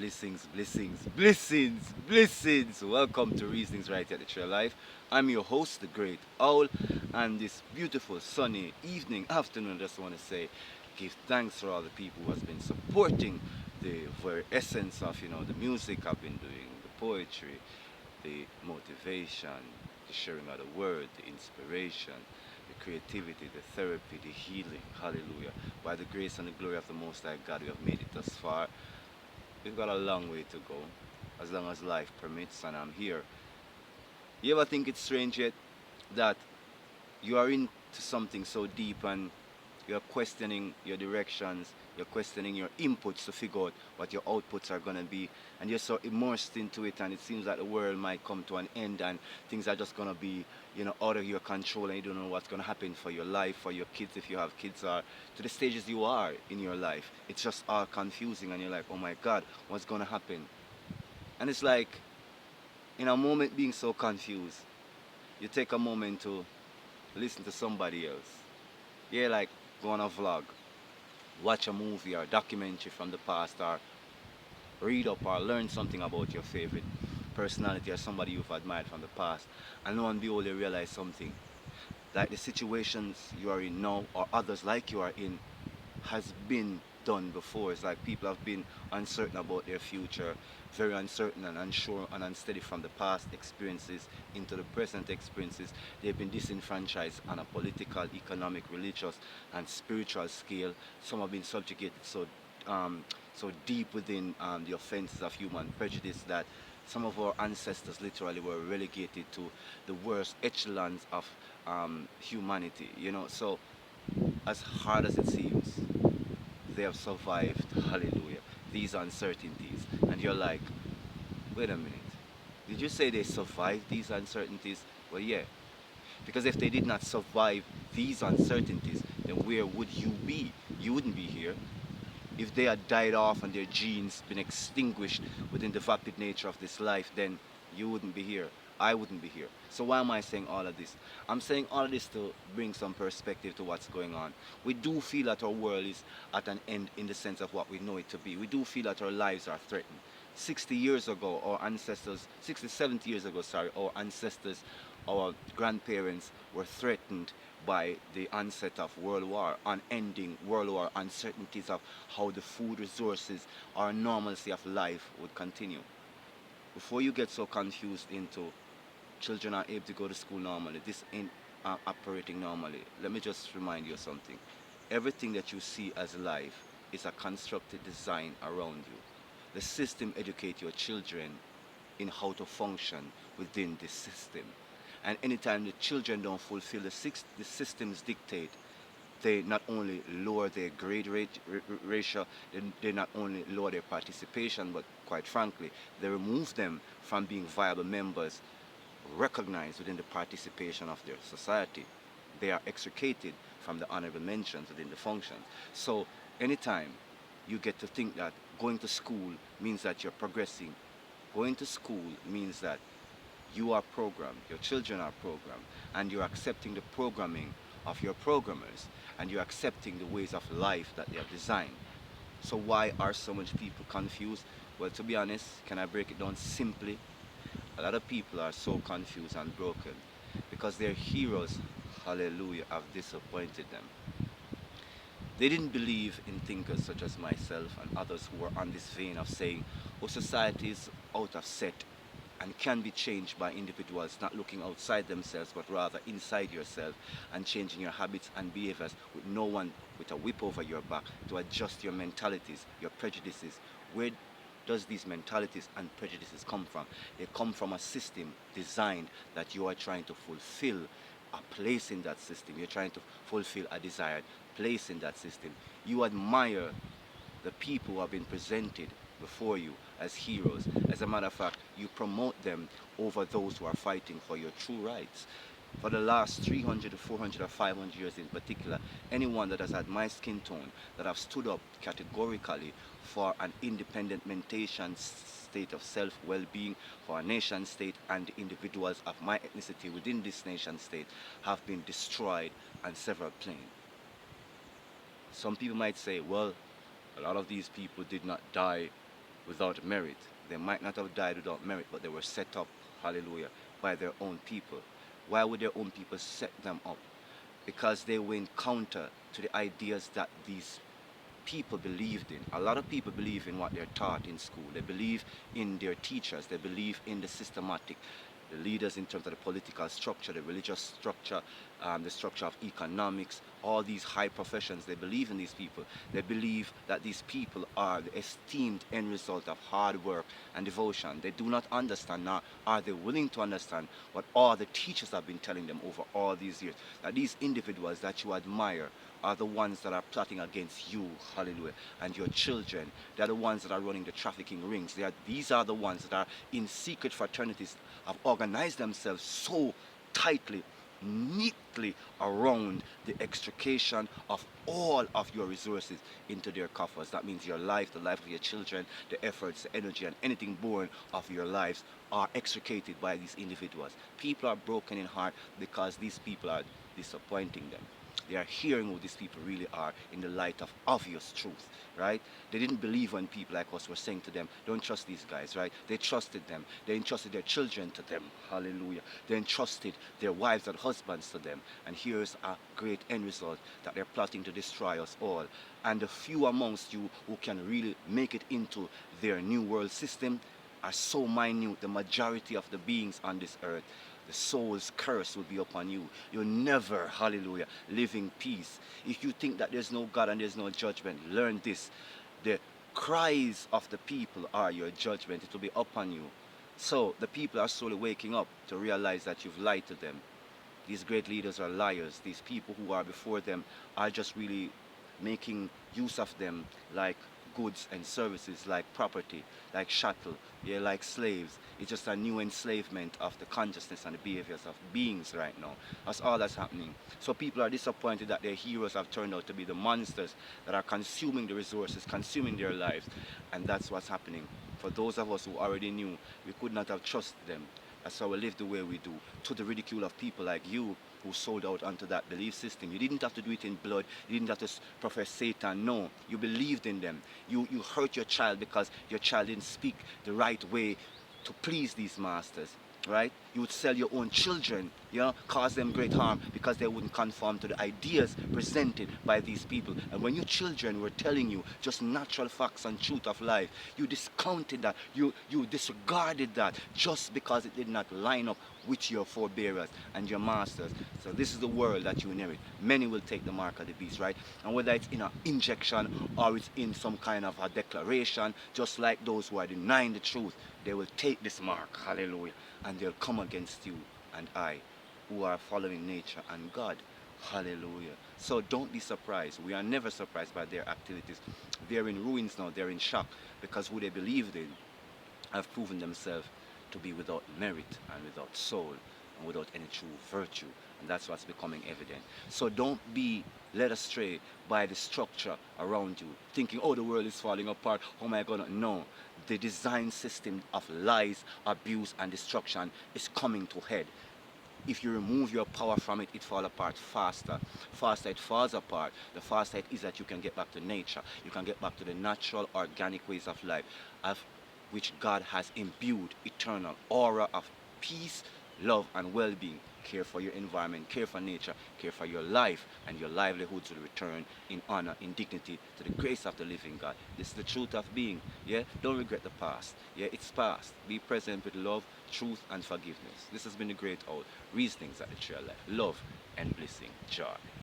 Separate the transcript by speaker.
Speaker 1: Blessings, blessings, blessings, blessings. Welcome to Reasonings Right at the Trail Life. I'm your host, the Great Owl, and this beautiful sunny evening, afternoon, I just want to say, give thanks for all the people who has been supporting the very essence of, the music I've been doing, the poetry, the motivation, the sharing of the word, the inspiration, the creativity, the therapy, the healing. Hallelujah. By the grace and the glory of the Most High God, we have made it thus far. We've got a long way to go, as long as life permits, and I'm here. You ever think it's strange yet that you are into something so deep and you're questioning your directions, you're questioning your inputs to figure out what your outputs are going to be, and you're so immersed into it, and it seems like the world might come to an end and things are just going to be, out of your control, and you don't know what's going to happen for your life, for your kids, if you have kids, or to the stages you are in your life. It's just all confusing, and you're like, oh my God, what's going to happen? And it's like, in a moment being so confused, you take a moment to listen to somebody else. Yeah, like go on a vlog, watch a movie or documentary from the past, or read up or learn something about your favorite personality or somebody you've admired from the past. And lo and behold, you realize something. Like the situations you are in now or others like you are in has been done before. It's like people have been uncertain about their future, very uncertain and unsure and unsteady from the past experiences into the present experiences. They've been disenfranchised on a political, economic, religious, and spiritual scale. Some have been subjugated so deep within the offenses of human prejudice that some of our ancestors literally were relegated to the worst echelons of humanity. So as hard as it seems, they have survived, hallelujah, these uncertainties. And you're like, wait a minute, did you say they survived these uncertainties? Well, yeah, because if they did not survive these uncertainties, then where would you be? You wouldn't be here. If they had died off and their genes been extinguished within the vapid nature of this life, then you wouldn't be here. I wouldn't be here. So why am I saying all of this? I'm saying all of this to bring some perspective to what's going on. We do feel that our world is at an end in the sense of what we know it to be. We do feel that our lives are threatened. 60 years ago, our ancestors, 60, 70 years ago, sorry, our ancestors, our grandparents were threatened by the onset of World War, unending World War, uncertainties of how the food resources or normalcy of life would continue. Before you get so confused into children are able to go to school normally, this ain't operating normally. Let me just remind you of something. Everything that you see as life is a constructed design around you. The system educates your children in how to function within this system. And anytime the children don't fulfill the system's dictate, they not only lower their grade ratio, they not only lower their participation, but quite frankly, they remove them from being viable members recognized within the participation of their society. They are extricated from the honorable mentions within the functions. So anytime you get to think that going to school means that you're progressing, going to school means that you are programmed, your children are programmed, and you're accepting the programming of your programmers, and you're accepting the ways of life that they have designed. So why are so much people confused? Well, to be honest, can I break it down simply? A lot of people are so confused and broken because their heroes, hallelujah, have disappointed them. They didn't believe in thinkers such as myself and others who were on this vein of saying, oh, society is out of set and can be changed by individuals not looking outside themselves but rather inside yourself and changing your habits and behaviors with no one with a whip over your back to adjust your mentalities, your prejudices. Where does these mentalities and prejudices come from? They come from a system designed that you are trying to fulfill a place in that system. You're trying to fulfill a desired place in that system. You admire the people who have been presented before you as heroes. As a matter of fact, you promote them over those who are fighting for your true rights. For the last 300 to 400 or 500 years in particular, anyone that has had my skin tone, that have stood up categorically for an independent mentation state of self-well-being for a nation state and the individuals of my ethnicity within this nation state have been destroyed on several planes. Some people might say, well, a lot of these people did not die without merit. They might not have died without merit, but they were set up, hallelujah, by their own people. Why would their own people set them up? Because they were in counter to the ideas that these people believed in. A lot of people believe in what they're taught in school. They believe in their teachers. They believe in the systematic, the leaders in terms of the political structure, the religious structure, the structure of economics, all these high professions. They believe in these people. They believe that these people are the esteemed end result of hard work and devotion. They do not understand, nor are they willing to understand what all the teachers have been telling them over all these years. That these individuals that you admire are the ones that are plotting against you, hallelujah, and your children. They're the ones that are running the trafficking rings. These are the ones that are in secret fraternities, have organized themselves so tightly, neatly around the extrication of all of your resources into their coffers. That means your life, the life of your children, the efforts, the energy, and anything born of your lives are extricated by these individuals. People are broken in heart because these people are disappointing them. They are hearing who these people really are in the light of obvious truth, right? They didn't believe when people like us were saying to them, don't trust these guys, right? They trusted them. They entrusted their children to them. Hallelujah. They entrusted their wives and husbands to them. And here's a great end result, that they're plotting to destroy us all. And the few amongst you who can really make it into their new world system are so minute. The majority of the beings on this earth, the soul's curse will be upon you. You'll never, hallelujah, live in peace. If you think that there's no God and there's no judgment, learn this. The cries of the people are your judgment. It will be upon you. So the people are slowly waking up to realize that you've lied to them. These great leaders are liars. These people who are before them are just really making use of them like goods and services, like property, like chattel, yeah, like slaves. It's just a new enslavement of the consciousness and the behaviors of beings right now. That's all that's happening. So people are disappointed that their heroes have turned out to be the monsters that are consuming the resources, consuming their lives. And that's what's happening. For those of us who already knew, we could not have trusted them. That's how we live the way we do, to the ridicule of people like you who sold out onto that belief system. You didn't have to do it in blood. You didn't have to profess Satan. No, you believed in them. You hurt your child because your child didn't speak the right way to please these masters, right? You would sell your own children, cause them great harm because they wouldn't conform to the ideas presented by these people. And when your children were telling you just natural facts and truth of life, you discounted that, you disregarded that just because it did not line up with your forebearers and your masters. So this is the world that you inherit. Many will take the mark of the beast, right? And whether it's in an injection or it's in some kind of a declaration, just like those who are denying the truth, they will take this mark, hallelujah, and they'll come against you and I, who are following nature and God, hallelujah. So don't be surprised. We are never surprised by their activities. They're in ruins now, they're in shock, because who they believed in have proven themselves to be without merit and without soul and without any true virtue. And that's what's becoming evident. So don't be led astray by the structure around you, thinking, oh, the world is falling apart. Oh my God, no. The design system of lies, abuse, and destruction is coming to head. If you remove your power from it, it falls apart faster. Faster it falls apart, the faster it is that you can get back to nature. You can get back to the natural, organic ways of life, of which God has imbued eternal aura of peace, love, and well-being. Care for your environment, care for nature, care for your life, and your livelihoods will return in honor, in dignity, to the grace of the living God. This is the truth of being. Yeah, don't regret the past. Yeah, it's past. Be present with love, truth, and forgiveness. This has been the Great Owl. Reasonings at the Trail Life. Love and blessing. Joy.